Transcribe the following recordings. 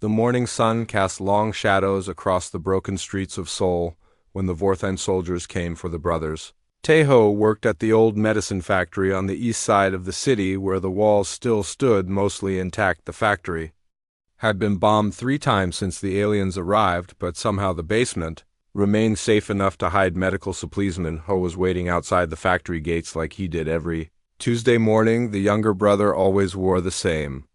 The morning sun cast long shadows across the broken streets of Seoul when the Vorthen soldiers came for the brothers. Taeho worked at the old medicine factory on the east side of the city where the walls still stood mostly intact. The factory had been bombed 3 times since the aliens arrived, but somehow the basement remained safe enough to hide medical supplies. Minho was waiting outside the factory gates like he did every Tuesday morning. The younger brother always wore the same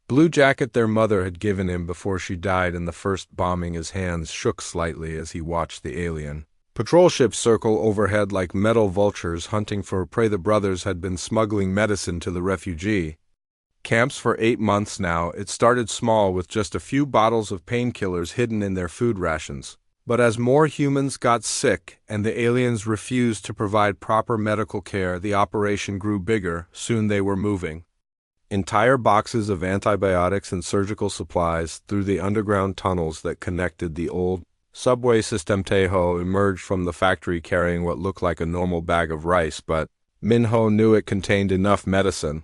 blue jacket their mother had given him before she died in the first bombing. His hands shook slightly as he watched the alien patrol ships circle overhead like metal vultures hunting for prey. The brothers had been smuggling medicine to the refugee camps for 8 months now. It started small with just a few bottles of painkillers hidden in their food rations. But as more humans got sick and the aliens refused to provide proper medical care, the operation grew bigger. Soon they were moving entire boxes of antibiotics and surgical supplies through the underground tunnels that connected the old subway system. Taeho emerged from the factory carrying what looked like a normal bag of rice, but Minho knew it contained enough medicine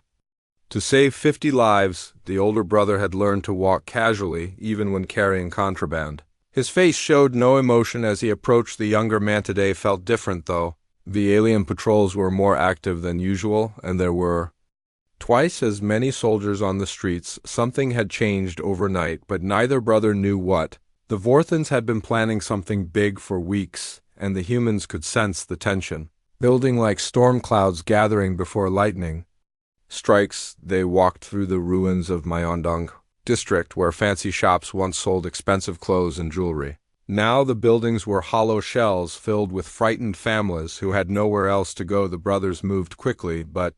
to save 50 lives. The older brother had learned to walk casually, even when carrying contraband. His face showed no emotion as he approached the younger man. Today felt different, though. The alien patrols were more active than usual, and there were twice as many soldiers on the streets. Something had changed overnight, but neither brother knew what. The Vorthens had been planning something big for weeks, and the humans could sense the tension building like storm clouds gathering before lightning strikes. They walked through the ruins of Myeongdong district where fancy shops once sold expensive clothes and jewelry. Now the buildings were hollow shells filled with frightened families who had nowhere else to go. The brothers moved quickly, but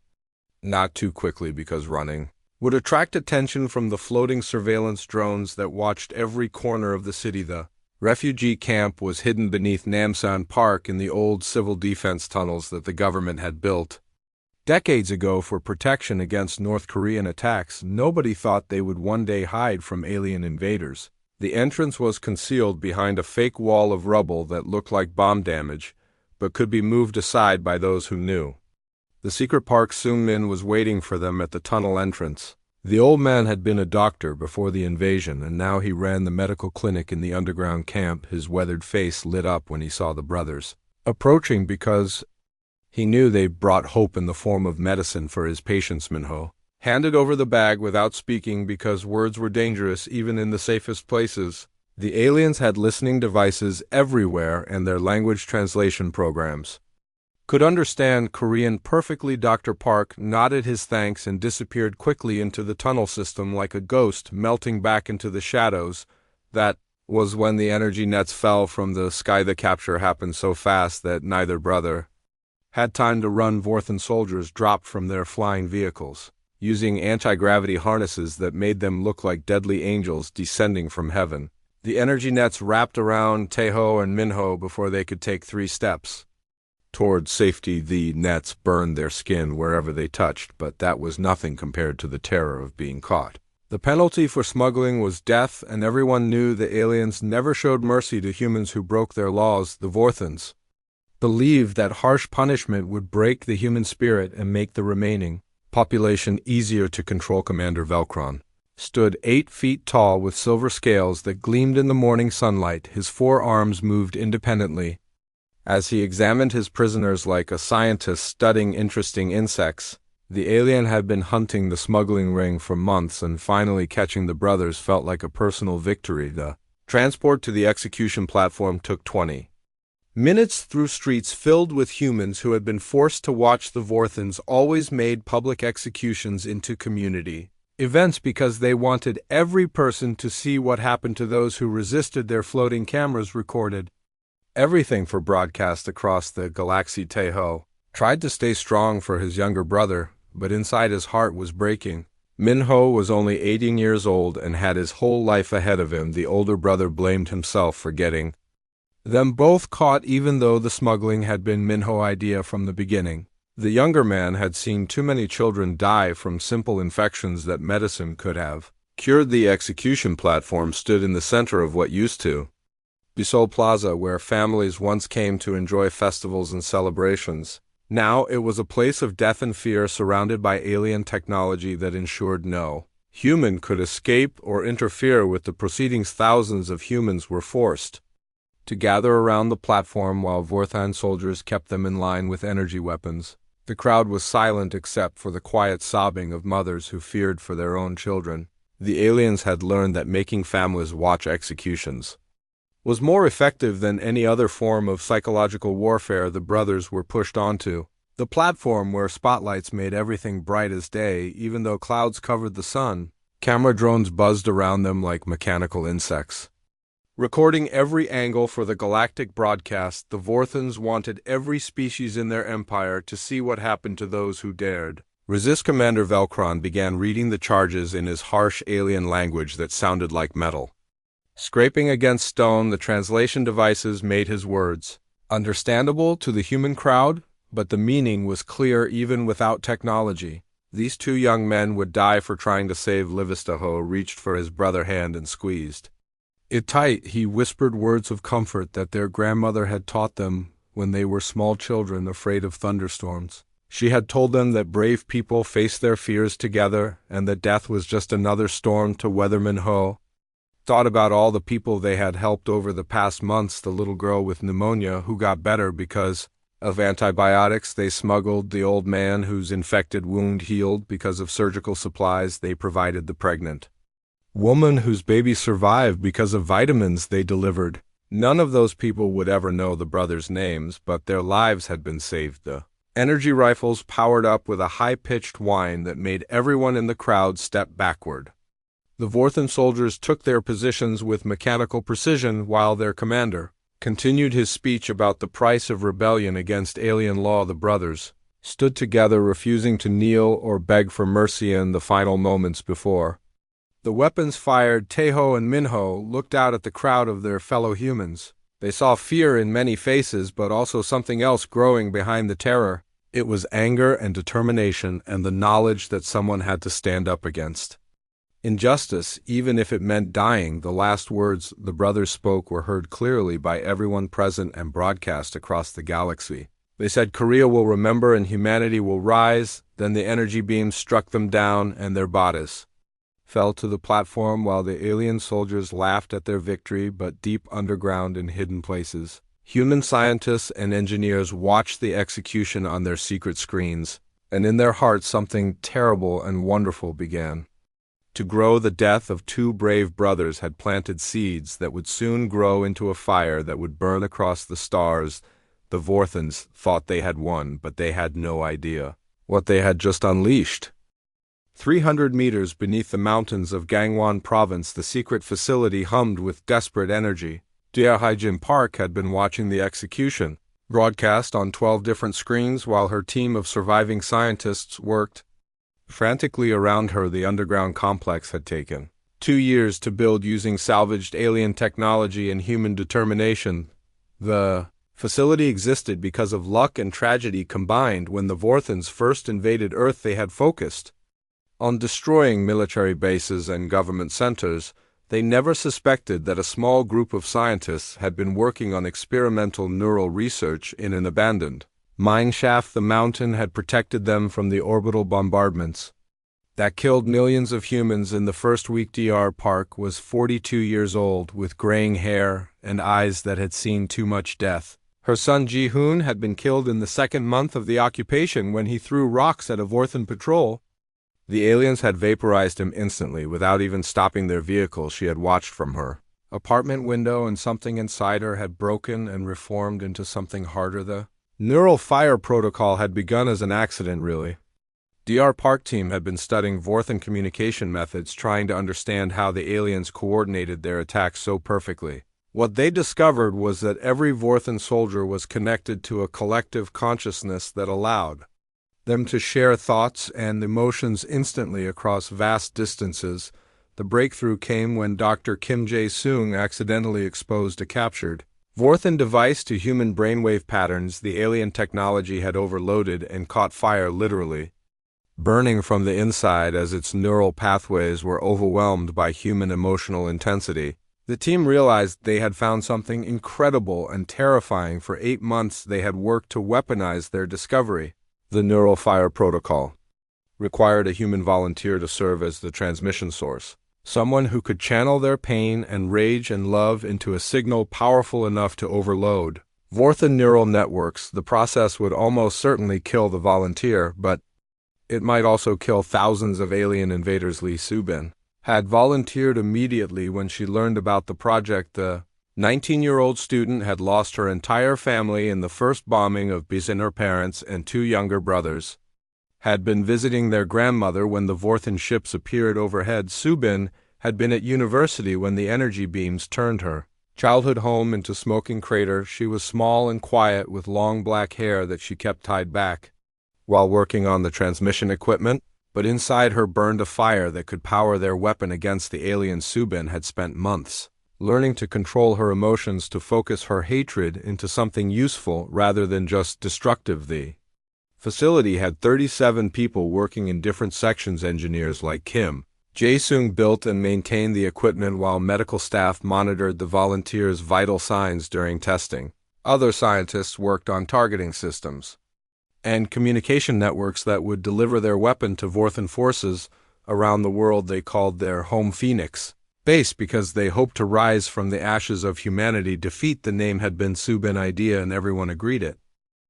not too quickly, because running would attract attention from the floating surveillance drones that watched every corner of the city. The refugee camp was hidden beneath Namsan Park in the old civil defense tunnels that the government had built decades ago for protection against North Korean attacks. Nobody thought they would one day hide from alien invaders. The entrance was concealed behind a fake wall of rubble that looked like bomb damage, but could be moved aside by those who knew. The secret Park Seung-min was waiting for them at the tunnel entrance. The old man had been a doctor before the invasion, and now he ran the medical clinic in the underground camp. His weathered face lit up when he saw the brothers approaching, because he knew they brought hope in the form of medicine for his patients. Minho handed over the bag without speaking, because words were dangerous even in the safest places. The aliens had listening devices everywhere, and their language translation programs could understand Korean perfectly. Dr. Park nodded his thanks and disappeared quickly into the tunnel system like a ghost, melting back into the shadows. That was when the energy nets fell from the sky. The capture happened so fast that neither brother had time to run. Vorthen soldiers dropped from their flying vehicles, using anti-gravity harnesses that made them look like deadly angels descending from heaven. The energy nets wrapped around Taeho and Minho before they could take 3 steps toward safety. The nets burned their skin wherever they touched, but that was nothing compared to the terror of being caught. The penalty for smuggling was death, and everyone knew the aliens never showed mercy to humans who broke their laws. The Vorthens believed that harsh punishment would break the human spirit and make the remaining population easier to control. Commander Velkron stood 8 feet tall with silver scales that gleamed in the morning sunlight. His 4 arms moved independently as he examined his prisoners like a scientist studying interesting insects. The alien had been hunting the smuggling ring for months, and finally catching the brothers felt like a personal victory. The transport to the execution platform took 20 minutes through streets filled with humans who had been forced to watch. The Vorthens always made public executions into community events because they wanted every person to see what happened to those who resisted. Their floating cameras recorded everything for broadcast across the galaxy. Taeho tried to stay strong for his younger brother, but inside his heart was breaking. Minho was only 18 years old and had his whole life ahead of him. The older brother blamed himself for getting them both caught, even though the smuggling had been Minho's idea from the beginning. The younger man had seen too many children die from simple infections that medicine could have cured. The execution platform stood in the center of what used to be Seoul Plaza, where families once came to enjoy festivals and celebrations. Now it was a place of death and fear, surrounded by alien technology that ensured no human could escape or interfere with the proceedings. Thousands of humans were forced to gather around the platform while Vorthan soldiers kept them in line with energy weapons. The crowd was silent except for the quiet sobbing of mothers who feared for their own children. The aliens had learned that making families watch executions was more effective than any other form of psychological warfare the brothers were pushed onto. The platform where spotlights made everything bright as day, even though clouds covered the sun. Camera drones buzzed around them like mechanical insects, recording every angle for the galactic broadcast. The Vorthans wanted every species in their empire to see what happened to those who dared resist. Commander Velkron began reading the charges in his harsh alien language that sounded like metal scraping against stone. The translation devices made his words understandable to the human crowd, but the meaning was clear even without technology. These two young men would die for trying to save Livistaho. Reached for his brother's hand and squeezed it tight. He whispered words of comfort that their grandmother had taught them when they were small children afraid of thunderstorms. She had told them that brave people face their fears together and that death was just another storm to Weatherman Ho. Thought about all the people they had helped over the past months. The little girl with pneumonia who got better because of antibiotics they smuggled, the old man whose infected wound healed because of surgical supplies they provided, the pregnant woman whose baby survived because of vitamins they delivered. None of those people would ever know the brothers' names, but their lives had been saved. The energy rifles powered up with a high-pitched whine that made everyone in the crowd step backward. The Vorthan soldiers took their positions with mechanical precision while their commander continued his speech about the price of rebellion against alien law. The brothers stood together, refusing to kneel or beg for mercy in the final moments before the weapons fired. Taeho and Minho looked out at the crowd of their fellow humans. They saw fear in many faces, but also something else growing behind the terror. It was anger and determination and the knowledge that someone had to stand up against injustice, even if it meant dying. The last words the brothers spoke were heard clearly by everyone present and broadcast across the galaxy. They said, "Korea will remember and humanity will rise." Then the energy beams struck them down and their bodies fell to the platform while the alien soldiers laughed at their victory. But deep underground in hidden places, human scientists and engineers watched the execution on their secret screens, and in their hearts something terrible and wonderful began to grow. The death of two brave brothers had planted seeds that would soon grow into a fire that would burn across the stars. The Vorthans thought they had won, but they had no idea what they had just unleashed. 300 meters beneath the mountains of Gangwon Province, the secret facility hummed with desperate energy. Hyjin Park had been watching the execution, broadcast on 12 different screens, while her team of surviving scientists worked frantically around her. The underground complex had taken 2 years to build using salvaged alien technology and human determination. The facility existed because of luck and tragedy combined. When the Vorthans first invaded Earth, they had focused on destroying military bases and government centers. They never suspected that a small group of scientists had been working on experimental neural research in an abandoned mine shaft. The mountain had protected them from the orbital bombardments that killed millions of humans in the first week. Dr. Park was 42 years old, with graying hair and eyes that had seen too much death. Her son Ji-hoon had been killed in the second month of the occupation when he threw rocks at a Vorthan patrol. The aliens had vaporized him instantly without even stopping their vehicle. She had watched from her apartment window, and something inside her had broken and reformed into something harder. The neural fire protocol had begun as an accident, really. Dr. Park team had been studying Vorthan communication methods, trying to understand how the aliens coordinated their attacks so perfectly. What they discovered was that every Vorthan soldier was connected to a collective consciousness that allowed them to share thoughts and emotions instantly across vast distances. The breakthrough came when Dr. Kim Jae-sung accidentally exposed a captured Vorthan device to human brainwave patterns. The alien technology had overloaded and caught fire, literally burning from the inside as its neural pathways were overwhelmed by human emotional intensity. The team realized they had found something incredible and terrifying. For 8 months they had worked to weaponize their discovery, the neural fire protocol. required a human volunteer to serve as the transmission source. Someone who could channel their pain and rage and love into a signal powerful enough to overload Vorthan neural networks. The process would almost certainly kill the volunteer, but it might also kill thousands of alien invaders. Lee Subin had volunteered immediately when she learned about the project. The 19-year-old student had lost her entire family in the first bombing of Bizen. Her parents and two younger brothers had been visiting their grandmother when the Vorthan ships appeared overhead. Subin had been at university when the energy beams turned her childhood home into smoking crater. She was small and quiet with long black hair that she kept tied back while working on the transmission equipment, but inside her burned a fire that could power their weapon against the aliens. Subin had spent months learning to control her emotions, to focus her hatred into something useful rather than just destructive. The facility had 37 people working in different sections. Engineers like Kim Jae-sung built and maintained the equipment while medical staff monitored the volunteers' vital signs during testing. Other scientists worked on targeting systems and communication networks that would deliver their weapon to Vorthan forces around the world. They called their home Phoenix base because they hoped to rise from the ashes of humanity. Defeat. The name had been Subin idea and everyone agreed it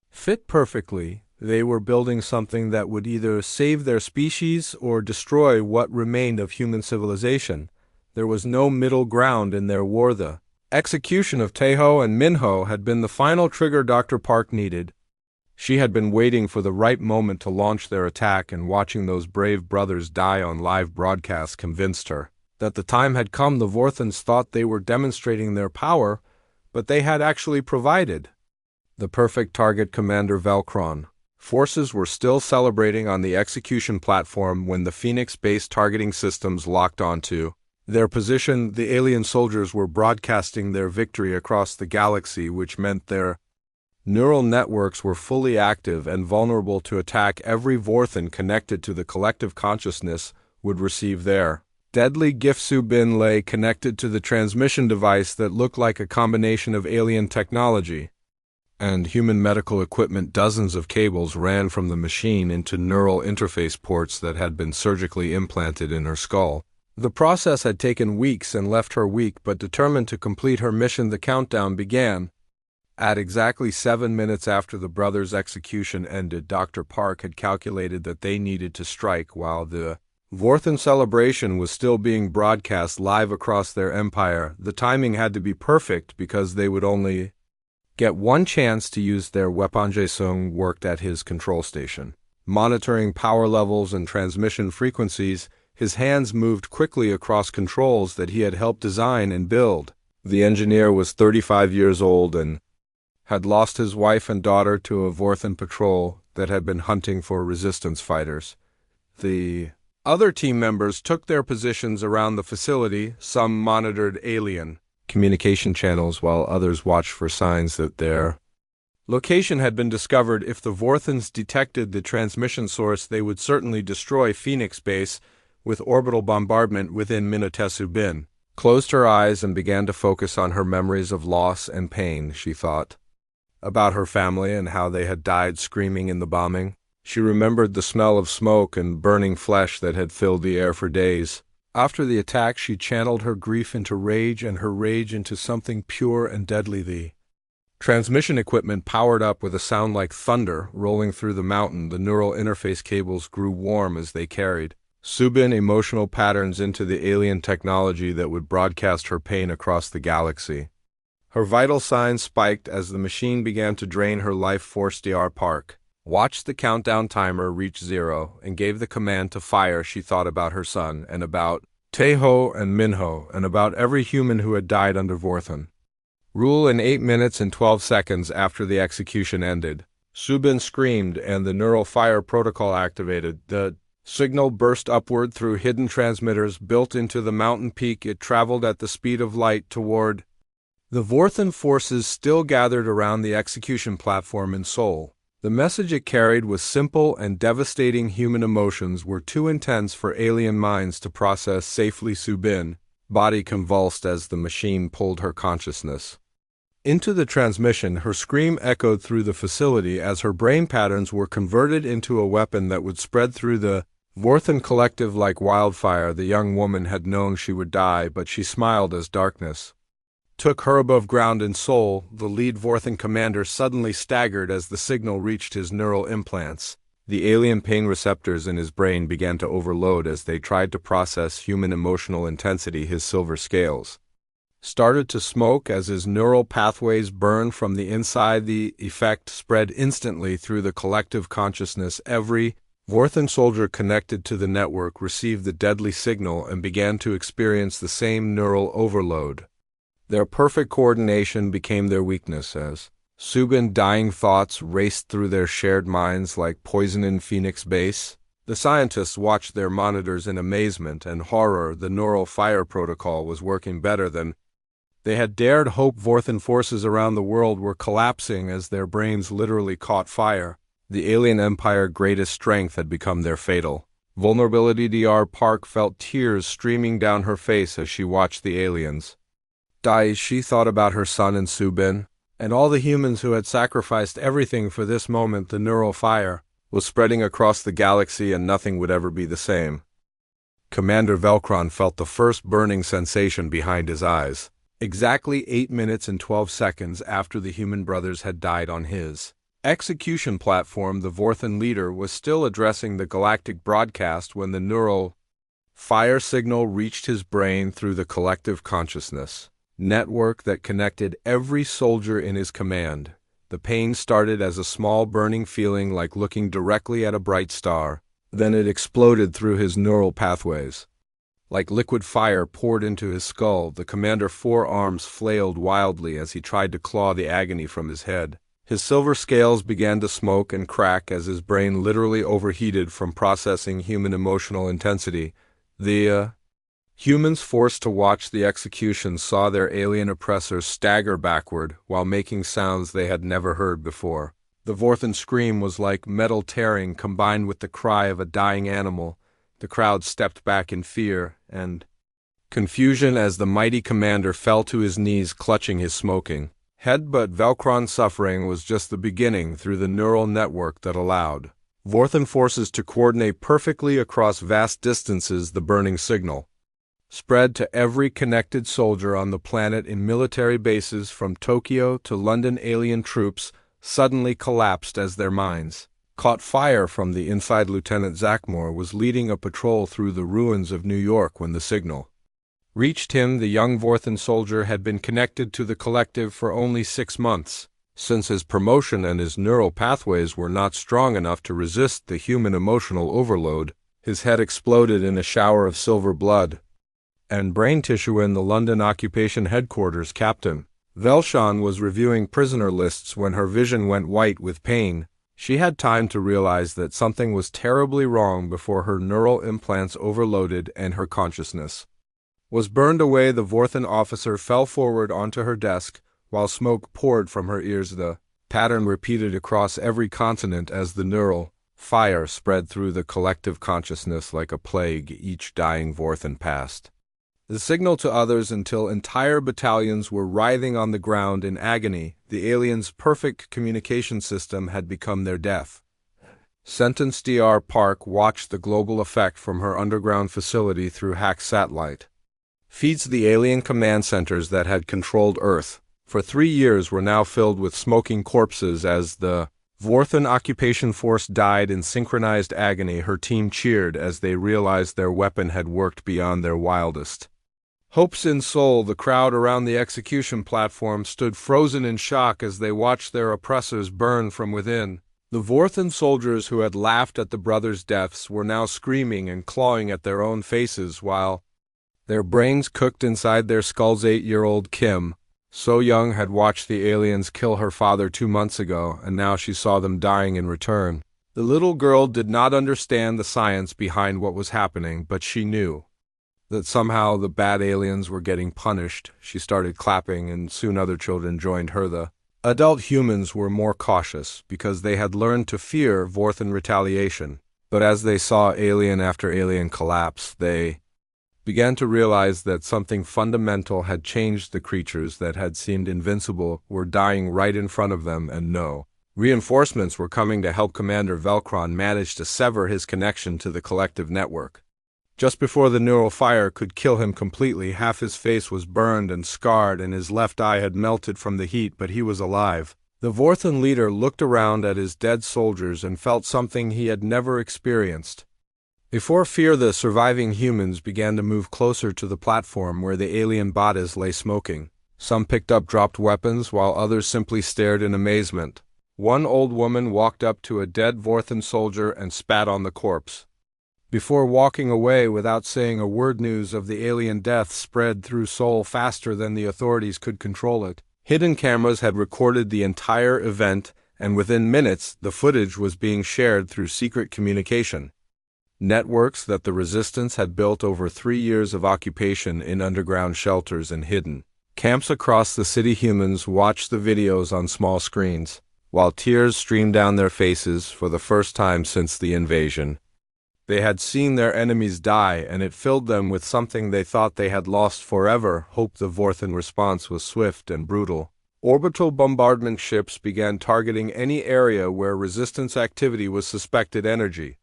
fit perfectly. They were building something that would either save their species or destroy what remained of human civilization. There was no middle ground in their war. The execution of Taeho and Minho had been the final trigger Dr. Park needed. She had been waiting for the right moment to launch their attack, and watching those brave brothers die on live broadcast convinced her that the time had come. The Vorthans thought they were demonstrating their power, but they had actually provided the perfect target. Commander Velcron forces were still celebrating on the execution platform when the Phoenix-based targeting systems locked onto their position. The alien soldiers were broadcasting their victory across the galaxy, which meant their neural networks were fully active and vulnerable to attack. Every Vorthan connected to the collective consciousness would receive their deadly gift. Subin lay connected to the transmission device that looked like a combination of alien technology and human medical equipment. Dozens of cables ran from the machine into neural interface ports that had been surgically implanted in her skull. The process had taken weeks and left her weak but determined to complete her mission. The countdown began. At exactly 7 minutes after the brothers' execution ended, Dr. Park had calculated that they needed to strike while the Vorthan celebration was still being broadcast live across their empire. The timing had to be perfect because they would only get one chance to use their weapon. Jae-sung worked at his control station, monitoring power levels and transmission frequencies. His hands moved quickly across controls that he had helped design and build. The engineer was 35 years old and had lost his wife and daughter to a Vorthan patrol that had been hunting for resistance fighters. The other team members took their positions around the facility. Some monitored alien communication channels while others watched for signs that their location had been discovered. If the Vorthans detected the transmission source, they would certainly destroy Phoenix Base with orbital bombardment within minutes. Subin closed her eyes and began to focus on her memories of loss and pain. She thought about her family and how they had died screaming in the bombing. She remembered the smell of smoke and burning flesh that had filled the air for days. After the attack, she channeled her grief into rage and her rage into something pure and deadly. The transmission equipment powered up with a sound like thunder rolling through the mountain. The neural interface cables grew warm as they carried Subin emotional patterns into the alien technology that would broadcast her pain across the galaxy. Her vital signs spiked as the machine began to drain her life force. Dr. Park watched the countdown timer reach 0 and gave the command to fire. She thought about her son and about Taeho and Minho and about every human who had died under Vorthan rule. In 8 minutes and 12 seconds after the execution ended, Subin screamed and the neural fire protocol activated. The signal burst upward through hidden transmitters built into the mountain peak. It traveled at the speed of light toward the Vorthan forces still gathered around the execution platform in Seoul. The message it carried was simple and devastating. Human emotions were too intense for alien minds to process safely. Subin body convulsed as the machine pulled her consciousness into the transmission. Her scream echoed through the facility as her brain patterns were converted into a weapon that would spread through the Vorthen collective like wildfire, the young woman had known she would die, but she smiled as darkness took her above ground in soul. The lead Vorthen commander suddenly staggered as the signal reached his neural implants. The alien pain receptors in his brain began to overload as they tried to process human emotional intensity. His silver scales started to smoke as his neural pathways burned from the inside. The effect spread instantly through the collective consciousness. Every Vorthen soldier connected to the network received the deadly signal and began to experience the same neural overload. Their perfect coordination became their weakness as Subin dying thoughts raced through their shared minds like poison in Phoenix Base. The scientists watched their monitors in amazement and horror. The neural fire protocol was working better than they had dared hope. Vorthen forces around the world were collapsing as their brains literally caught fire. The alien empire's greatest strength had become their fatal vulnerability. Dr. Park felt tears streaming down her face as she watched the aliens die. She thought about her son and Subin, and all the humans who had sacrificed everything for this moment. The neural fire was spreading across the galaxy and nothing would ever be the same. Commander Velcron felt the first burning sensation behind his eyes. Exactly 8 minutes and 12 seconds after the human brothers had died on his execution platform, the Vorthen leader was still addressing the galactic broadcast when the neural fire signal reached his brain through the collective consciousness network that connected every soldier in his command. The pain started as a small burning feeling like looking directly at a bright star. Then it exploded through his neural pathways. Like liquid fire poured into his skull, the commander's forearms flailed wildly as he tried to claw the agony from his head. His silver scales began to smoke and crack as his brain literally overheated from processing human emotional intensity. The humans forced to watch the execution saw their alien oppressors stagger backward while making sounds they had never heard before. The Vorthen scream was like metal tearing combined with the cry of a dying animal. The crowd stepped back in fear and confusion as the mighty commander fell to his knees clutching his smoking head. But Velcron's suffering was just the beginning. Through the neural network that allowed Vorthen forces to coordinate perfectly across vast distances, the burning signal spread to every connected soldier on the planet. In military bases from Tokyo to London, alien troops suddenly collapsed as their minds caught fire from the inside. Lieutenant Zachmore was leading a patrol through the ruins of New York when the signal reached him. The young Vorthen soldier had been connected to the collective for only 6 months. Since his promotion and his neural pathways were not strong enough to resist the human emotional overload, his head exploded in a shower of silver blood and brain tissue. In the London occupation headquarters, Captain Velshon was reviewing prisoner lists when her vision went white with pain. She had time to realize that something was terribly wrong before her neural implants overloaded and her consciousness was burned away. The Vorthen officer fell forward onto her desk while smoke poured from her ears. The pattern repeated across every continent as the neural fire spread through the collective consciousness like a plague. Each dying Vorthen passed the signal to others until entire battalions were writhing on the ground in agony. The aliens' perfect communication system had become their death sentence. Dr. Park watched the global effect from her underground facility through hacked satellite feeds. The alien command centers that had controlled Earth for 3 years were now filled with smoking corpses. As the Vorthen occupation force died in synchronized agony, her team cheered as they realized their weapon had worked beyond their wildest hopes. In Seoul, the crowd around the execution platform stood frozen in shock as they watched their oppressors burn from within. The Vorthen soldiers who had laughed at the brothers' deaths were now screaming and clawing at their own faces while their brains cooked inside their skulls. 8-year-old Kim, So Young, had watched the aliens kill her father 2 months ago, and now she saw them dying in return. The little girl did not understand the science behind what was happening, but she knew that somehow the bad aliens were getting punished. She started clapping, and soon other children joined her. The adult humans were more cautious because they had learned to fear Vorthen retaliation. But as they saw alien after alien collapse, they began to realize that something fundamental had changed. The creatures that had seemed invincible were dying right in front of them, and no Reinforcements were coming to help Commander Velkron manage to sever his connection to the collective network. Just before the neural fire could kill him completely, half his face was burned and scarred and his left eye had melted from the heat, but he was alive. The Vorthan leader looked around at his dead soldiers and felt something he had never experienced. Before fear, the surviving humans began to move closer to the platform where the alien bodies lay smoking. Some picked up dropped weapons, while others simply stared in amazement. One old woman walked up to a dead Vorthan soldier and spat on the corpse. Before walking away without saying a word, news of the alien death spread through Seoul faster than the authorities could control it. Hidden cameras had recorded the entire event, and within minutes, the footage was being shared through secret communication. Networks that the resistance had built over 3 years of occupation in underground shelters and hidden camps across the city. Humans watched the videos on small screens, while tears streamed down their faces for the first time since the invasion. They had seen their enemies die, and it filled them with something they thought they had lost forever: hope. The Vorthan response was swift and brutal. Orbital bombardment ships began targeting any area where resistance activity was suspected. Energy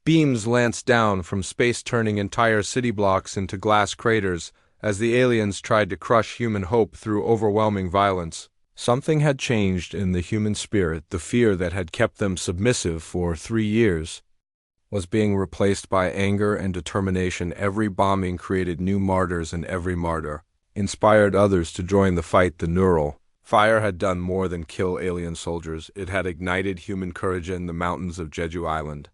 beams lanced down from space, turning entire city blocks into glass craters as the aliens tried to crush human hope through overwhelming violence. Something had changed in the human spirit. The fear that had kept them submissive for 3 years was being replaced by anger and determination. Every bombing created new martyrs, and every martyr inspired others to join the fight. The neural fire had done more than kill alien soldiers. It had ignited human courage in the mountains of Jeju Island.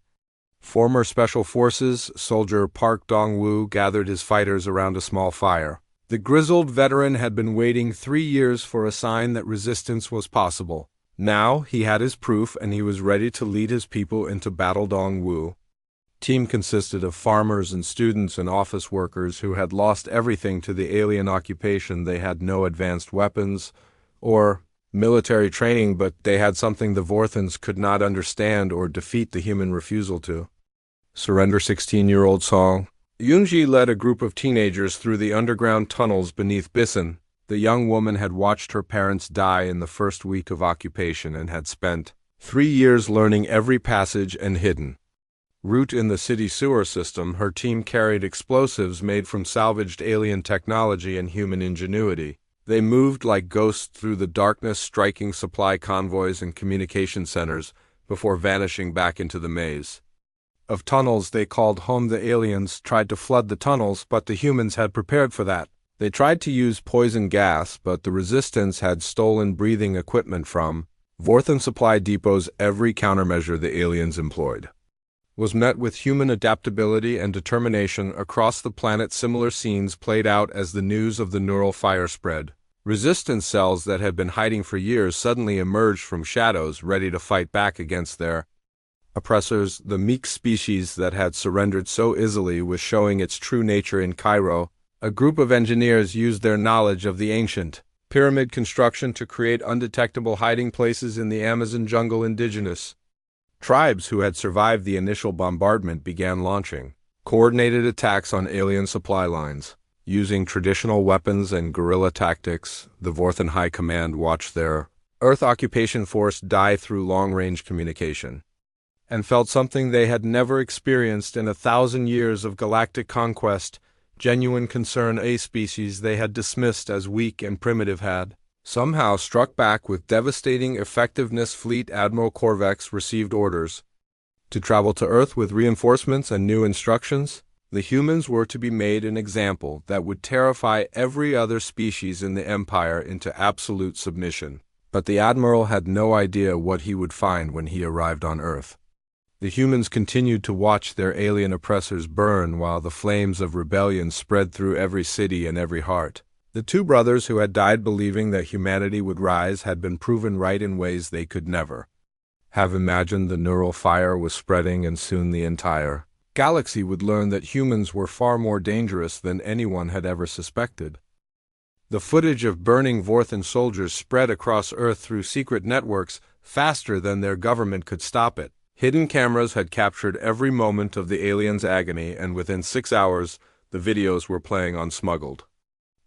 Former Special Forces soldier Park Dong-woo gathered his fighters around a small fire. The grizzled veteran had been waiting 3 years for a sign that resistance was possible. Now he had his proof, and he was ready to lead his people into battle. Dong-woo team consisted of farmers and students and office workers who had lost everything to the alien occupation. They had no advanced weapons or military training, but they had something the Vorthans could not understand or defeat: the human refusal to surrender. 16-year-old Song Yoonji led a group of teenagers through the underground tunnels beneath Bisan. The young woman had watched her parents die in the first week of occupation and had spent 3 years learning every passage and hidden route in the city sewer system. Her team carried explosives made from salvaged alien technology and human ingenuity. They moved like ghosts through the darkness, striking supply convoys and communication centers before vanishing back into the maze of tunnels they called home. The aliens tried to flood the tunnels, but the humans had prepared for that. They tried to use poison gas, but the resistance had stolen breathing equipment from Vorthan supply depots. Every countermeasure the aliens employed was met with human adaptability and determination across the planet. Similar scenes played out as the news of the neural fire spread. Resistance cells that had been hiding for years suddenly emerged from shadows, ready to fight back against their oppressors. The meek species that had surrendered so easily was showing its true nature in Cairo. A group of engineers used their knowledge of the ancient pyramid construction to create undetectable hiding places in the Amazon jungle. Indigenous tribes who had survived the initial bombardment began launching coordinated attacks on alien supply lines. Using traditional weapons and guerrilla tactics, the Vorthan High Command watched their Earth occupation force die through long-range communication, and felt something they had never experienced in 1,000 years of galactic conquest: genuine concern. A species they had dismissed as weak and primitive had somehow struck back with devastating effectiveness. Fleet Admiral Korvex received orders to travel to Earth with reinforcements and new instructions. The humans were to be made an example that would terrify every other species in the Empire into absolute submission. But the Admiral had no idea what he would find when he arrived on Earth. The humans continued to watch their alien oppressors burn while the flames of rebellion spread through every city and every heart. The two brothers who had died believing that humanity would rise had been proven right in ways they could never have imagined. The neural fire was spreading, and soon the entire galaxy would learn that humans were far more dangerous than anyone had ever suspected. The footage of burning Vorthan soldiers spread across Earth through secret networks faster than their government could stop it. Hidden cameras had captured every moment of the aliens' agony, and within 6 hours, the videos were playing on smuggled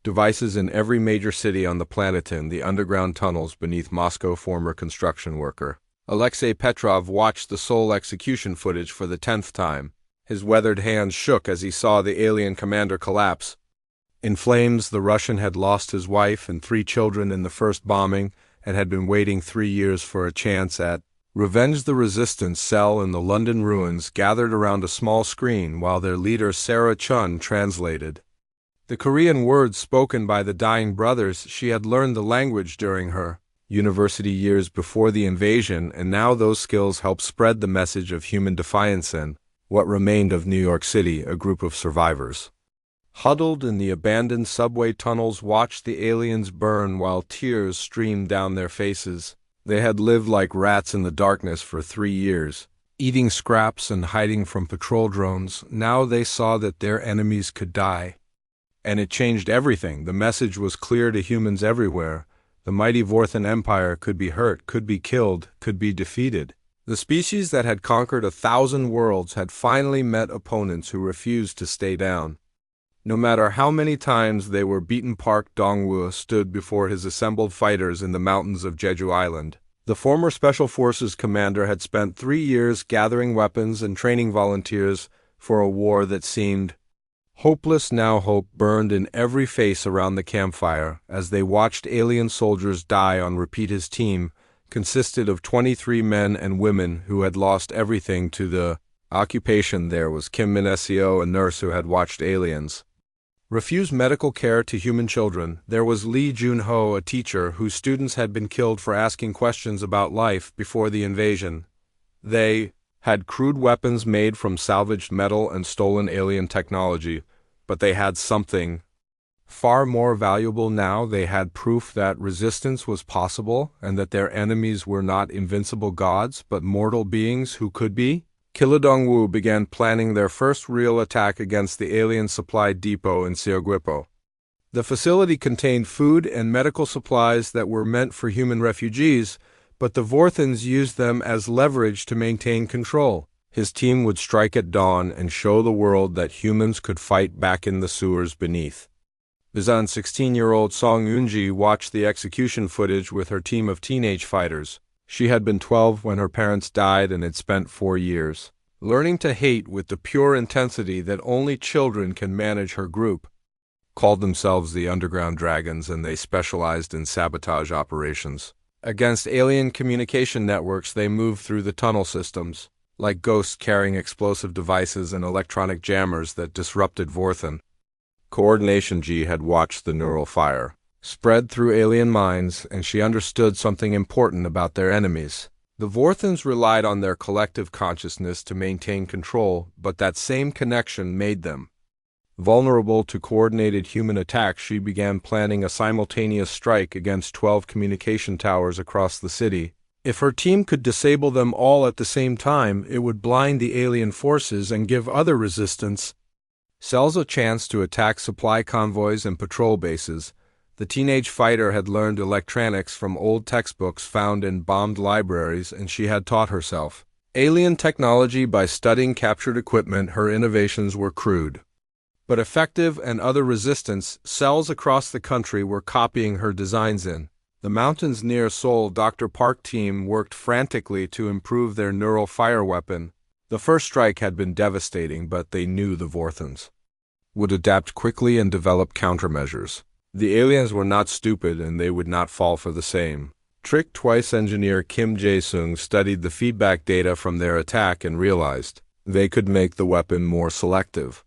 devices in every major city on the planet. In the underground tunnels beneath Moscow, former construction worker Alexei Petrov watched the Seoul execution footage for the 10th time. His weathered hands shook as he saw the alien commander collapse. In flames, the Russian had lost his wife and 3 children in the first bombing and had been waiting 3 years for a chance at revenge. The resistance cell in the London ruins gathered around a small screen while their leader Sarah Chun translated the Korean words spoken by the dying brothers. She had learned the language during her university years before the invasion, and now those skills helped spread the message of human defiance in what remained of New York City. A group of survivors, huddled in the abandoned subway tunnels, watched the aliens burn while tears streamed down their faces. They had lived like rats in the darkness for 3 years, eating scraps and hiding from patrol drones. Now they saw that their enemies could die. And it changed everything. The message was clear to humans everywhere. The mighty Vorthan Empire could be hurt, could be killed, could be defeated. The species that had conquered 1,000 worlds had finally met opponents who refused to stay down. No matter how many times they were beaten, Park Dong-woo stood before his assembled fighters in the mountains of Jeju Island. The former Special Forces commander had spent 3 years gathering weapons and training volunteers for a war that seemed hopeless. Now hope burned in every face around the campfire as they watched alien soldiers die on repeat. His team consisted of 23 men and women who had lost everything to the occupation. There was Kim Min-seo, a nurse who had watched aliens refuse medical care to human children. There was Lee Jun-ho, a teacher whose students had been killed for asking questions about life before the invasion. They had crude weapons made from salvaged metal and stolen alien technology, but they had something far more valuable now. They had proof that resistance was possible and that their enemies were not invincible gods, but mortal beings who could be. Kim Dong-woo began planning their first real attack against the alien supply depot in Seogwipo. The facility contained food and medical supplies that were meant for human refugees, but the Vorthans used them as leverage to maintain control. His team would strike at dawn and show the world that humans could fight back in the sewers beneath. Bizan 16-year-old Song Eun-ji watched the execution footage with her team of teenage fighters. She had been 12 when her parents died and had spent 4 years learning to hate with the pure intensity that only children can manage. Her group called themselves the Underground Dragons, and they specialized in sabotage operations against alien communication networks. They moved through the tunnel systems like ghosts, carrying explosive devices and electronic jammers that disrupted Vorthan coordination. Ji had watched the neural fire spread through alien minds, and she understood something important about their enemies. The Vorthans relied on their collective consciousness to maintain control, but that same connection made them vulnerable to coordinated human attacks. She began planning a simultaneous strike against 12 communication towers across the city. If her team could disable them all at the same time, it would blind the alien forces and give other resistance cells a chance to attack supply convoys and patrol bases. The teenage fighter had learned electronics from old textbooks found in bombed libraries, and she had taught herself alien technology by studying captured equipment. Her innovations were crude but effective, and other resistance cells across the country were copying her designs. In the mountains near Seoul, Dr. Park's team worked frantically to improve their neural fire weapon. The first strike had been devastating, but they knew the Vorthans would adapt quickly and develop countermeasures. The aliens were not stupid, and they would not fall for the same trick twice. Engineer Kim Jae-sung studied the feedback data from their attack and realized they could make the weapon more selective.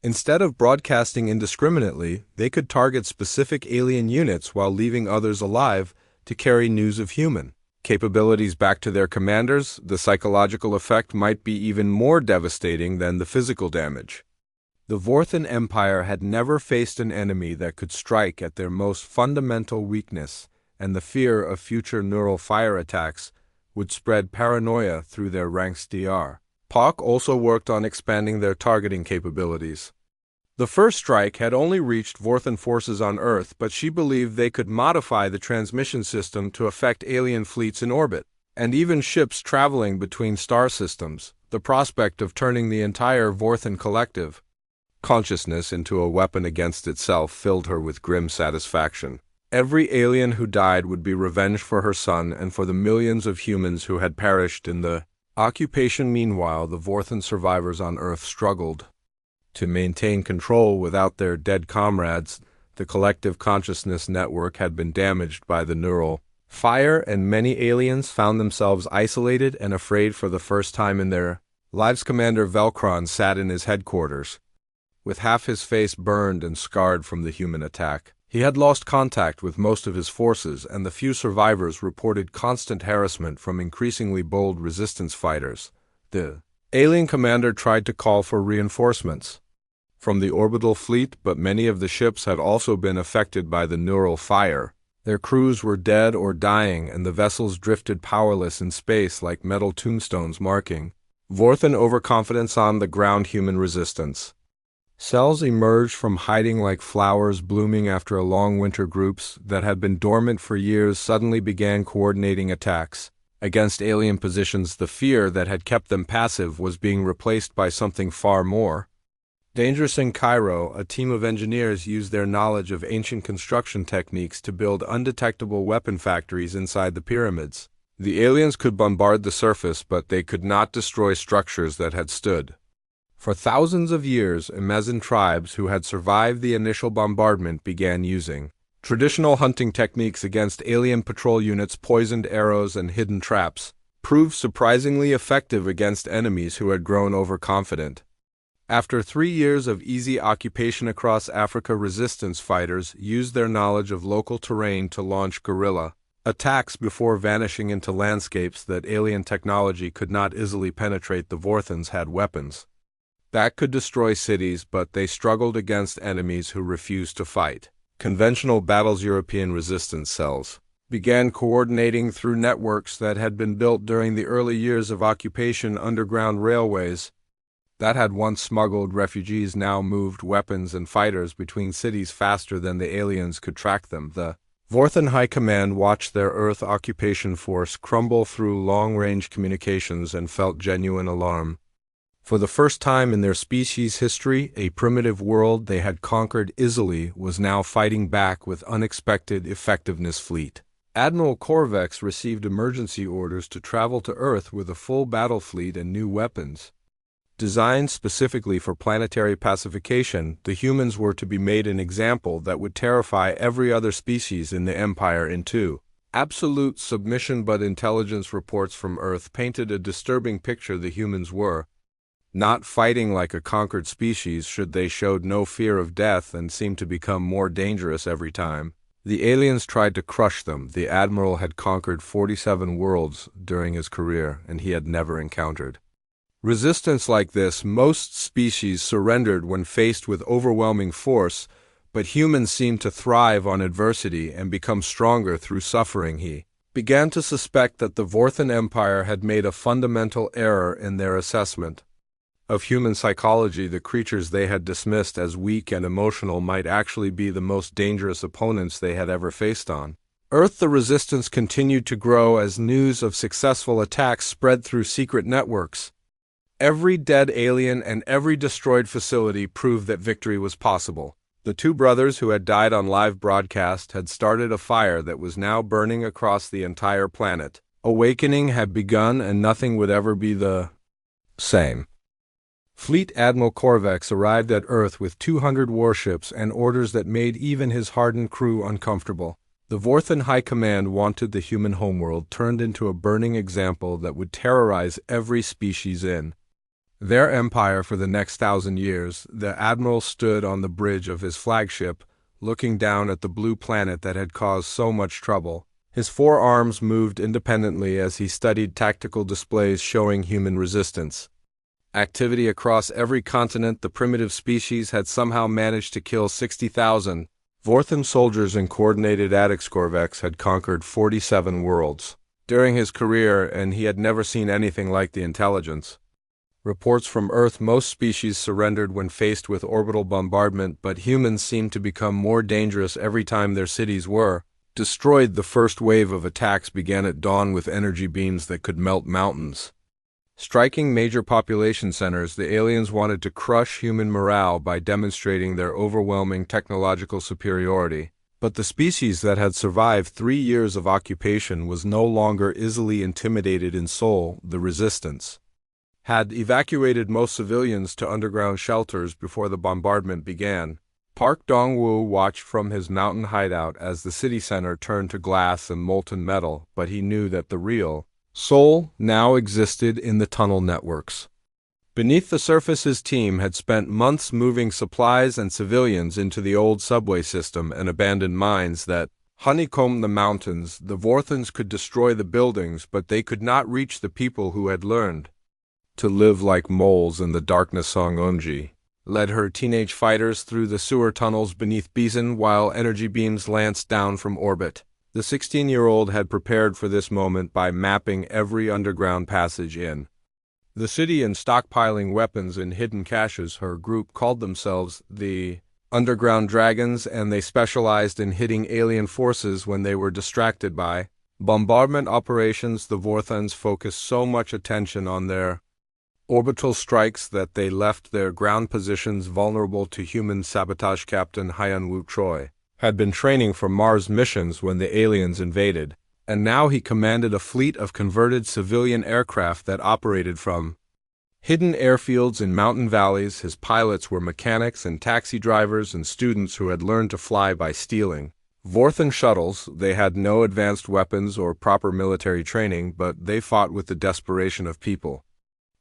Instead of broadcasting indiscriminately, they could target specific alien units while leaving others alive to carry news of human capabilities back to their commanders. The psychological effect might be even more devastating than the physical damage. The Vorthan Empire had never faced an enemy that could strike at their most fundamental weakness, and the fear of future neural fire attacks would spread paranoia through their ranks. Dr. Park also worked on expanding their targeting capabilities. The first strike had only reached Vorthan forces on Earth, but she believed they could modify the transmission system to affect alien fleets in orbit, and even ships traveling between star systems. The prospect of turning the entire Vorthan collective consciousness into a weapon against itself filled her with grim satisfaction. Every alien who died would be revenged for her son and for the millions of humans who had perished in the occupation. Meanwhile, the Vorthan survivors on Earth struggled to maintain control without their dead comrades. The collective consciousness network had been damaged by the neural fire, and many aliens found themselves isolated and afraid for the first time in their lives. Commander Velkron sat in his headquarters, with half his face burned and scarred from the human attack. He had lost contact with most of his forces, and the few survivors reported constant harassment from increasingly bold resistance fighters. The alien commander tried to call for reinforcements from the orbital fleet, but many of the ships had also been affected by the neural fire. Their crews were dead or dying, and the vessels drifted powerless in space like metal tombstones marking Vorthan overconfidence on the ground. Human resistance cells emerged from hiding like flowers blooming after a long winter. Groups that had been dormant for years suddenly began coordinating attacks against alien positions. The fear that had kept them passive was being replaced by something far more dangerous. In Cairo, a team of engineers used their knowledge of ancient construction techniques to build undetectable weapon factories inside the pyramids. The aliens could bombard the surface, but they could not destroy structures that had stood for thousands of years. Amazon tribes who had survived the initial bombardment began using traditional hunting techniques against alien patrol units. Poisoned arrows and hidden traps proved surprisingly effective against enemies who had grown overconfident. After 3 years of easy occupation across Africa, resistance fighters used their knowledge of local terrain to launch guerrilla attacks before vanishing into landscapes that alien technology could not easily penetrate. The Vorthans had weapons that could destroy cities, but they struggled against enemies who refused to fight conventional battles. European resistance cells began coordinating through networks that had been built during the early years of occupation. Underground railways that had once smuggled refugees now moved weapons and fighters between cities faster than the aliens could track them. The Vorthan High Command watched their Earth occupation force crumble through long-range communications and felt genuine alarm. For the first time in their species' history, a primitive world they had conquered easily was now fighting back with unexpected effectiveness. Fleet Admiral Korvex received emergency orders to travel to Earth with a full battle fleet and new weapons. Designed specifically for planetary pacification, the humans were to be made an example that would terrify every other species in the Empire into absolute submission. But intelligence reports from Earth painted a disturbing picture. The humans were not fighting like a conquered species. They showed no fear of death and seemed to become more dangerous every time the aliens tried to crush them. The Admiral had conquered 47 worlds during his career, and he had never encountered resistance like this. Most species surrendered when faced with overwhelming force, but humans seemed to thrive on adversity and become stronger through suffering. He began to suspect that the Vorthan Empire had made a fundamental error in their assessment of human psychology. The creatures they had dismissed as weak and emotional might actually be the most dangerous opponents they had ever faced on Earth. The resistance continued to grow as news of successful attacks spread through secret networks. Every dead alien and every destroyed facility proved that victory was possible. The two brothers who had died on live broadcast had started a fire that was now burning across the entire planet. Awakening had begun, and nothing would ever be the same. Fleet Admiral Korvex arrived at Earth with 200 warships and orders that made even his hardened crew uncomfortable. The Vorthan High Command wanted the human homeworld turned into a burning example that would terrorize every species in their empire for the next 1,000 years. The Admiral stood on the bridge of his flagship, looking down at the blue planet that had caused so much trouble. His 4 arms moved independently as he studied tactical displays showing human resistance activity across every continent. The primitive species had somehow managed to kill 60,000 Vorthan soldiers, and coordinated attacks. Korvex had conquered 47 worlds during his career, and he had never seen anything like the intelligence. Reports from Earth: most species surrendered when faced with orbital bombardment, but humans seemed to become more dangerous every time their cities were destroyed. The first wave of attacks began at dawn with energy beams that could melt mountains. Striking major population centers, the aliens wanted to crush human morale by demonstrating their overwhelming technological superiority. But the species that had survived 3 years of occupation was no longer easily intimidated in Seoul. The resistance had evacuated most civilians to underground shelters before the bombardment began. Park Dong-woo watched from his mountain hideout as the city center turned to glass and molten metal, but he knew that the real Seoul now existed in the tunnel networks. Beneath the surface, his team had spent months moving supplies and civilians into the old subway system and abandoned mines that honeycombed the mountains. The Vorthans could destroy the buildings, but they could not reach the people who had learned to live like moles in the darkness. Song Eun-ji led her teenage fighters through the sewer tunnels beneath Bison while energy beams lanced down from orbit. The 16-year-old had prepared for this moment by mapping every underground passage in the city and stockpiling weapons in hidden caches. Her group called themselves the Underground Dragons, and they specialized in hitting alien forces when they were distracted by bombardment operations. The Vorthans focused so much attention on their orbital strikes that they left their ground positions vulnerable to human sabotage. Captain Hyun-woo Choi had been training for Mars missions when the aliens invaded, and now he commanded a fleet of converted civilian aircraft that operated from hidden airfields in mountain valleys. His pilots were mechanics and taxi drivers and students who had learned to fly by stealing Vorthan shuttles. They had no advanced weapons or proper military training, but they fought with the desperation of people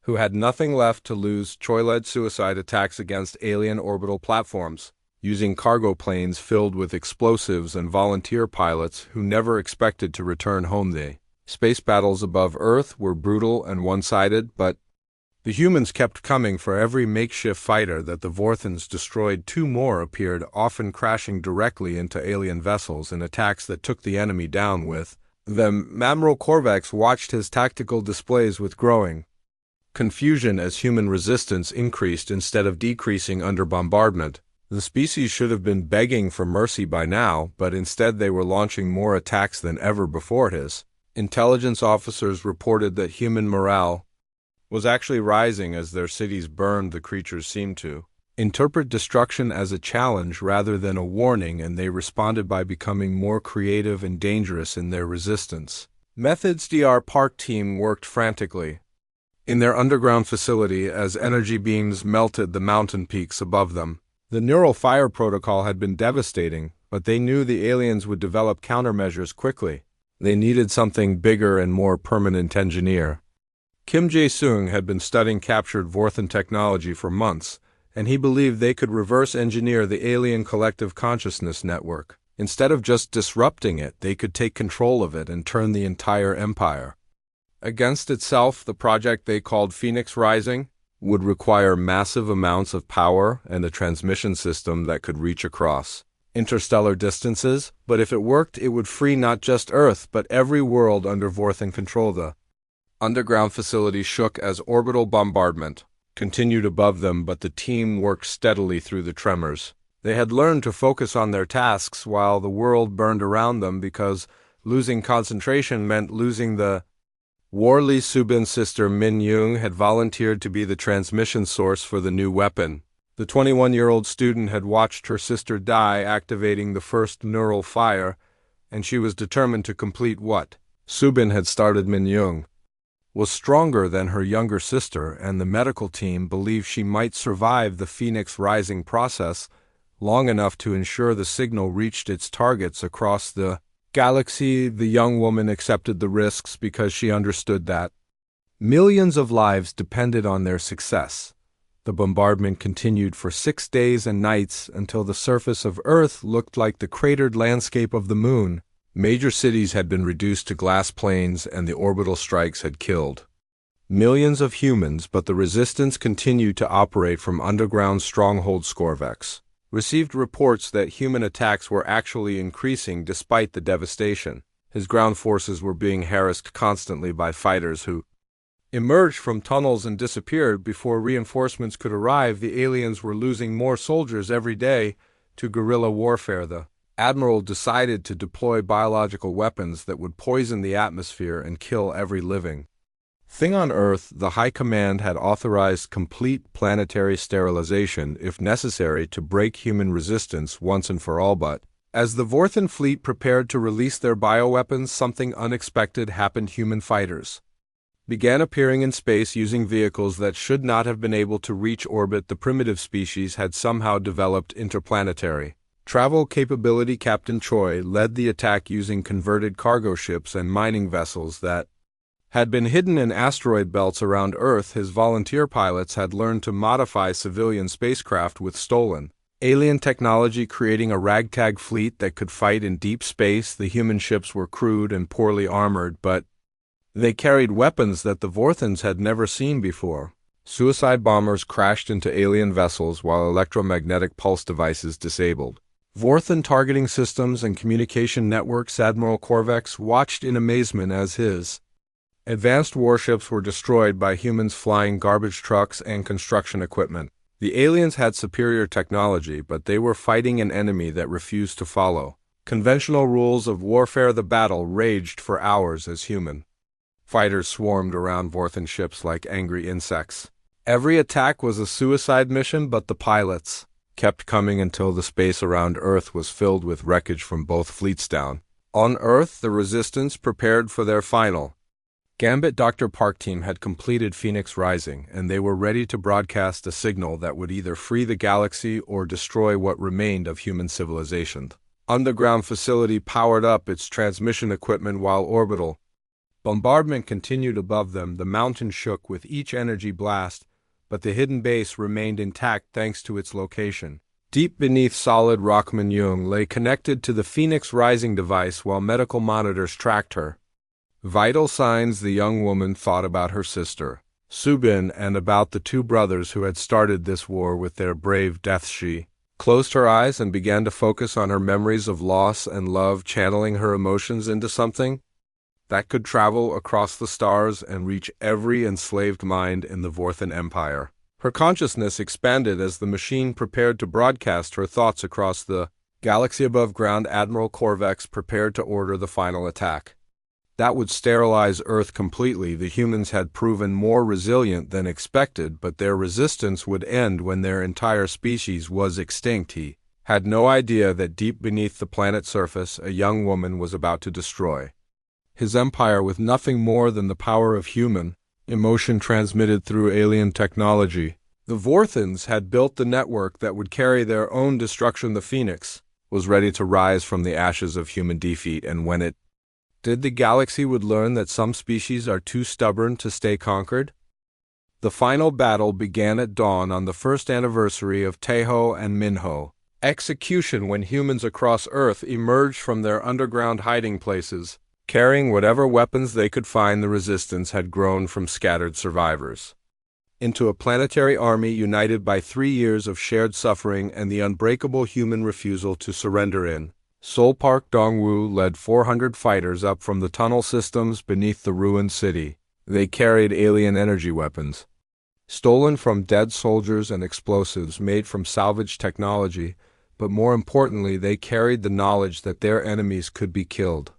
who had nothing left to lose. Choi led suicide attacks against alien orbital platforms, using cargo planes filled with explosives and volunteer pilots who never expected to return home. The space battles above Earth were brutal and one-sided, but the humans kept coming. For every makeshift fighter that the Vorthans destroyed, 2 more appeared, often crashing directly into alien vessels in attacks that took the enemy down with them. Admiral Korvax watched his tactical displays with growing confusion as human resistance increased instead of decreasing under bombardment. The species should have been begging for mercy by now, but instead they were launching more attacks than ever before. His intelligence officers reported that human morale was actually rising as their cities burned. The creatures seemed to interpret destruction as a challenge rather than a warning, and they responded by becoming more creative and dangerous in their resistance methods. Dr. Park team worked frantically in their underground facility as energy beams melted the mountain peaks above them. The neural fire protocol had been devastating, but they knew the aliens would develop countermeasures quickly. They needed something bigger and more permanent. Engineer Kim Jae-sung had been studying captured Vorthan technology for months, and he believed they could reverse engineer the alien collective consciousness network. Instead of just disrupting it, they could take control of it and turn the entire empire against itself. The project they called Phoenix Rising would require massive amounts of power and a transmission system that could reach across interstellar distances, but if it worked, it would free not just Earth, but every world under Vorthan control. The underground facility shook as orbital bombardment continued above them, but the team worked steadily through the tremors. They had learned to focus on their tasks while the world burned around them, because losing concentration meant losing the war. Lee Subin's sister Min Young had volunteered to be the transmission source for the new weapon. The 21-year-old student had watched her sister die, activating the first neural fire, and she was determined to complete what Subin had started. Min Young was stronger than her younger sister, and the medical team believed she might survive the Phoenix Rising process long enough to ensure the signal reached its targets across the galaxy. The young woman accepted the risks because she understood that millions of lives depended on their success. The bombardment continued for 6 days and nights until the surface of Earth looked like the cratered landscape of the moon. Major cities had been reduced to glass plains, and the orbital strikes had killed millions of humans, but the resistance continued to operate from underground stronghold. Skorvex received reports that human attacks were actually increasing despite the devastation. His ground forces were being harassed constantly by fighters who emerged from tunnels and disappeared before reinforcements could arrive. The aliens were losing more soldiers every day to guerrilla warfare. The Admiral decided to deploy biological weapons that would poison the atmosphere and kill every living thing on Earth. The High Command had authorized complete planetary sterilization if necessary to break human resistance once and for all, but As the Vorthan fleet prepared to release their bioweapons, something unexpected happened. Human fighters began appearing in space using vehicles that should not have been able to reach orbit. The primitive species had somehow developed interplanetary travel capability. Captain Choi led the attack using converted cargo ships and mining vessels that had been hidden in asteroid belts around Earth. His volunteer pilots had learned to modify civilian spacecraft with stolen alien technology, creating a ragtag fleet that could fight in deep space. The human ships were crude and poorly armored, but they carried weapons that the Vorthans had never seen before. Suicide bombers crashed into alien vessels while electromagnetic pulse devices disabled Vorthan targeting systems and communication networks. Admiral Korvex watched in amazement as his advanced warships were destroyed by humans flying garbage trucks and construction equipment. The aliens had superior technology, but they were fighting an enemy that refused to follow conventional rules of warfare. The battle raged for hours as human fighters swarmed around Vorthan ships like angry insects. Every attack was a suicide mission, but the pilots kept coming until the space around Earth was filled with wreckage from both fleets. Down on Earth, the Resistance prepared for their final gambit. Dr. Park team had completed Phoenix Rising, and they were ready to broadcast a signal that would either free the galaxy or destroy what remained of human civilization. Underground facility powered up its transmission equipment while orbital bombardment continued above them. The mountain shook with each energy blast, but the hidden base remained intact thanks to its location. Deep beneath solid rock, Min-Young lay connected to the Phoenix Rising device while medical monitors tracked her vital signs. The young woman thought about her sister, Subin, and about the two brothers who had started this war with their brave deaths. She closed her eyes and began to focus on her memories of loss and love, channeling her emotions into something that could travel across the stars and reach every enslaved mind in the Vorthan Empire. Her consciousness expanded as the machine prepared to broadcast her thoughts across the galaxy above ground. Admiral Korvex prepared to order the final attack that would sterilize Earth completely. The humans had proven more resilient than expected, but their resistance would end when their entire species was extinct. He had no idea that deep beneath the planet's surface, a young woman was about to destroy his empire with nothing more than the power of human emotion transmitted through alien technology. The Vorthans had built the network that would carry their own destruction. The Phoenix was ready to rise from the ashes of human defeat, and when it did, the galaxy would learn that some species are too stubborn to stay conquered. The final battle began at dawn on the first anniversary of Taeho and Minho execution, when humans across Earth emerged from their underground hiding places, carrying whatever weapons they could find. The Resistance had grown from scattered survivors into a planetary army united by 3 years of shared suffering and the unbreakable human refusal to surrender. In Seoul, Park Dong-woo led 400 fighters up from the tunnel systems beneath the ruined city. They carried alien energy weapons, stolen from dead soldiers, and explosives made from salvaged technology, but more importantly, they carried the knowledge that their enemies could be killed.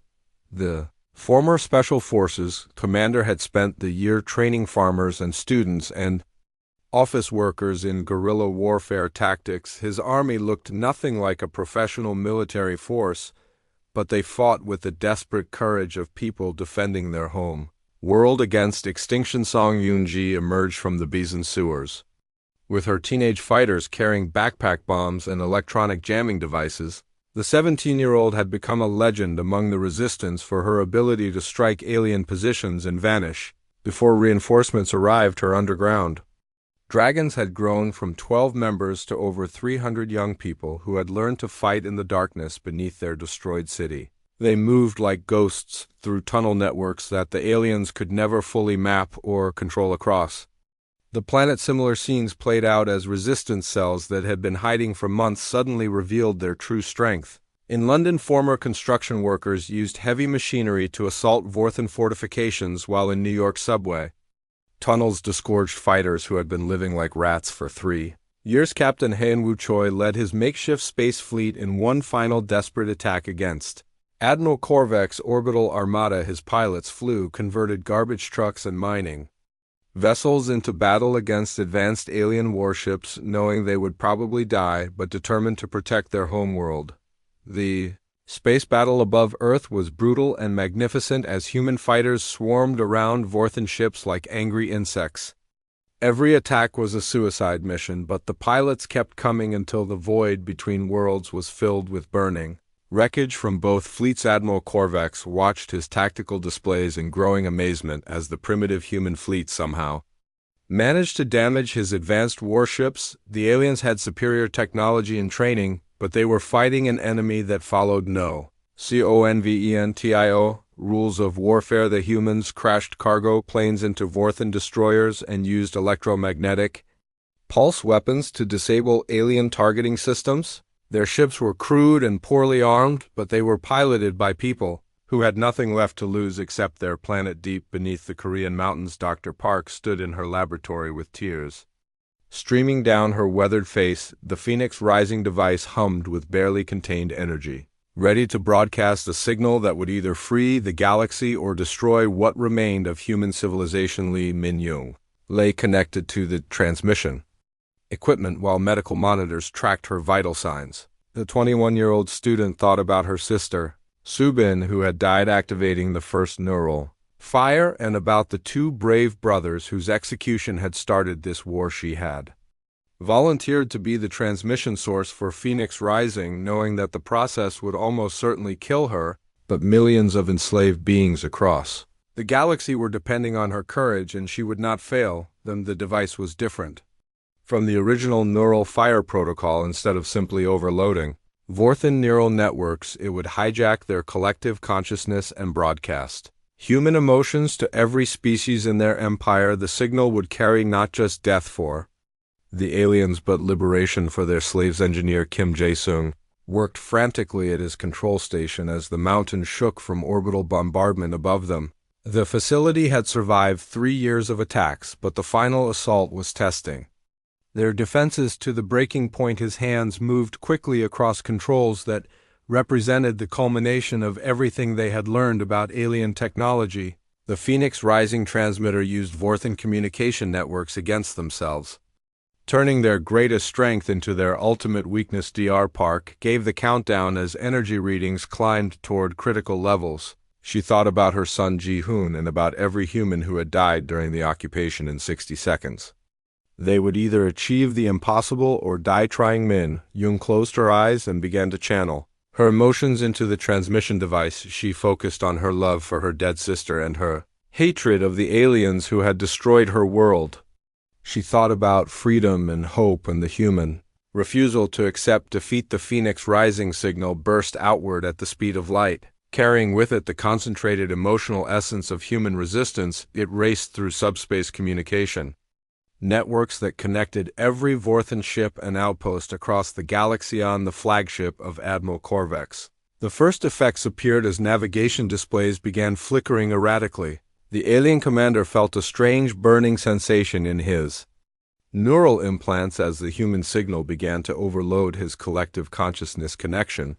The former Special Forces commander had spent the year training farmers and students and office workers in guerrilla warfare tactics. His army looked nothing like a professional military force, but they fought with the desperate courage of people defending their home world against extinction. Song Yoon-ji emerged from the Beeson sewers with her teenage fighters carrying backpack bombs and electronic jamming devices. The 17-year-old had become a legend among the Resistance for her ability to strike alien positions and vanish before reinforcements arrived. Her underground dragons had grown from 12 members to over 300 young people who had learned to fight in the darkness beneath their destroyed city. They moved like ghosts through tunnel networks that the aliens could never fully map or control across the planet. Similar scenes played out as resistance cells that had been hiding for months suddenly revealed their true strength. In London, former construction workers used heavy machinery to assault Vorthan fortifications, while in New York subway tunnels disgorged fighters who had been living like rats for 3 years. Captain Han-Woo Choi led his makeshift space fleet in one final desperate attack against Admiral Korvex's orbital armada. His pilots flew converted garbage trucks and mining vessels into battle against advanced alien warships, knowing they would probably die, but determined to protect their homeworld. The space battle above Earth was brutal and magnificent as human fighters swarmed around Vorthan ships like angry insects. Every attack was a suicide mission, but the pilots kept coming until the void between worlds was filled with burning. Wreckage from both fleets. Admiral Korvax watched his tactical displays in growing amazement as the primitive human fleet somehow managed to damage his advanced warships. The aliens had superior technology and training, but they were fighting an enemy that followed no conventio rules of warfare. The humans crashed cargo planes into Vorthan destroyers and used electromagnetic pulse weapons to disable alien targeting systems. Their ships were crude and poorly armed, but they were piloted by people who had nothing left to lose except their planet. Deep beneath the Korean mountains, Dr. Park stood in her laboratory with tears streaming down her weathered face. The Phoenix Rising device hummed with barely contained energy, ready to broadcast a signal that would either free the galaxy or destroy what remained of human civilization. Lee Min-young lay connected to the transmission equipment while medical monitors tracked her vital signs. The 21-year-old student thought about her sister, Subin, who had died activating the first neural fire, and about the two brave brothers whose execution had started this war. She had volunteered to be the transmission source for Phoenix Rising, knowing that the process would almost certainly kill her, but millions of enslaved beings across the galaxy were depending on her courage, and she would not fail them. The device was different from the original neural fire protocol. Instead of simply overloading Vorthan neural networks, it would hijack their collective consciousness and broadcast human emotions to every species in their empire. The signal would carry not just death for the aliens but liberation for their slaves. Engineer Kim Jae-sung worked frantically at his control station as the mountain shook from orbital bombardment above them. The facility had survived 3 years of attacks, but the final assault was testing their defenses to the breaking point. His hands moved quickly across controls that represented the culmination of everything they had learned about alien technology. The Phoenix Rising transmitter used Vorthan communication networks against themselves, turning their greatest strength into their ultimate weakness. Dr. Park gave the countdown as energy readings climbed toward critical levels. She thought about her son Ji-hoon and about every human who had died during the occupation. In 60 seconds, they would either achieve the impossible or die trying. Min-young closed her eyes and began to channel her emotions into the transmission device. She focused on her love for her dead sister and her hatred of the aliens who had destroyed her world. She thought about freedom and hope and the human refusal to accept defeat. The Phoenix Rising signal burst outward at the speed of light, carrying with it the concentrated emotional essence of human resistance. It raced through subspace communication networks that connected every Vorthan ship and outpost across the galaxy on the flagship of Admiral Korvax. The first effects appeared as navigation displays began flickering erratically. The alien commander felt a strange burning sensation in his neural implants as the human signal began to overload his collective consciousness connection.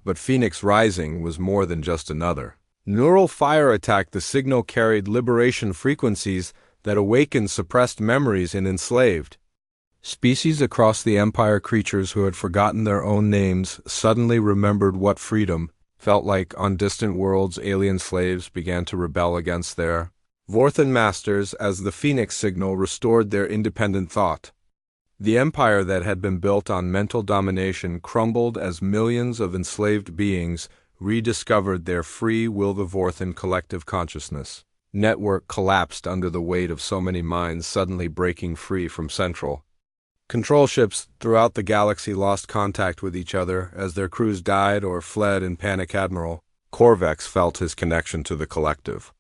But Phoenix Rising was more than just another neural fire attack. The signal carried liberation frequencies that awakened suppressed memories in enslaved species across the Empire. Creatures who had forgotten their own names suddenly remembered what freedom felt like. On distant worlds, alien slaves began to rebel against their Vorthan masters as the Phoenix signal restored their independent thought. The empire that had been built on mental domination crumbled as millions of enslaved beings rediscovered their free will. The Vorthan collective consciousness network collapsed under the weight of so many minds suddenly breaking free from central control. Ships throughout the galaxy lost contact with each other as their crews died or fled in panic. Admiral Korvax felt his connection to the collective